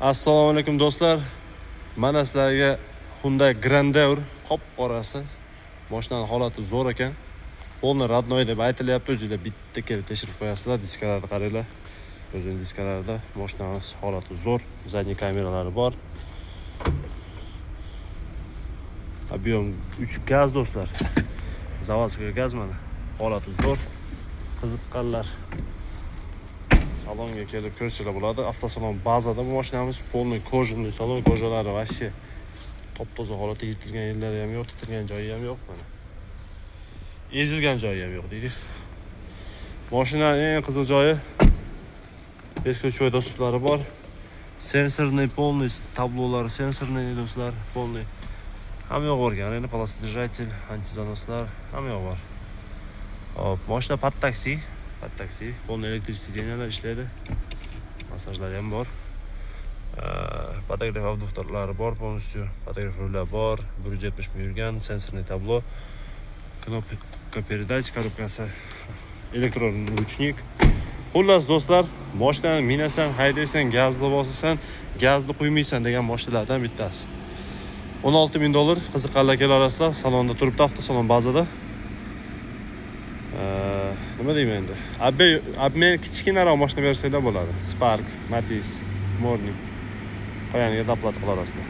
Assalomu alaykum do'stlar. Mana sizlarga Hyundai Grandeur qop-qorasi. Mashinaning holati zo'r ekan. Polni radnoy deb aytilyapti. O'zingizlar bitta kelib tekshirib qo'yasizlar. Diskalarni qaranglar. O'zining diskalarida mashinaning holati zo'r. Zadniy kameralari bor. Объем 3 gaz do'stlar. Zavodskiy gaz mana. Holati zo'r. Qiziqqanlar salonga kelib ko'rsalar bo'ladi. Avtosalon bazada bu mashinamiz polniy kojinli salon, kojalari вообще top-toza holatda, yitilgan yerlari ham yo'q, titilgan joyi ham yo'q mana. Ezilgan joyi ham yo'q deydi. Mashinaning eng qiziq joyi eski do'stlari bor. Sensorli polniy tablolari, sensorli do'stlar, polniy. Hamma yo'q bo'lgan. Endi polosodержатель, antizanoslar hamma yo'q bor. Hop, mashina под taksi, polniy elektrik sideniyalar ishlaydi. Masajlar ham bor. Fotograf avduktorlari bor, полностью. Fotograf rullar bor, 170 ming yurgan, sensorli tablo, knopka передач, korobkasi, elektron ruchnik. Xullas do'stlar, mashinani minasan, haydaysan, gazni bosasan, gazni quymaysan degan mashinalardan bittasi. $16,000 qiziqqanlar kela olasizlar. Salonda turibdi, avtosalon bazada. Nima deyman endi? Obmen kichkinaroq mashina bersanglar bo'ladi. Spark, Matiz, Morning. Qo'yaniga daplat qilarasizlar.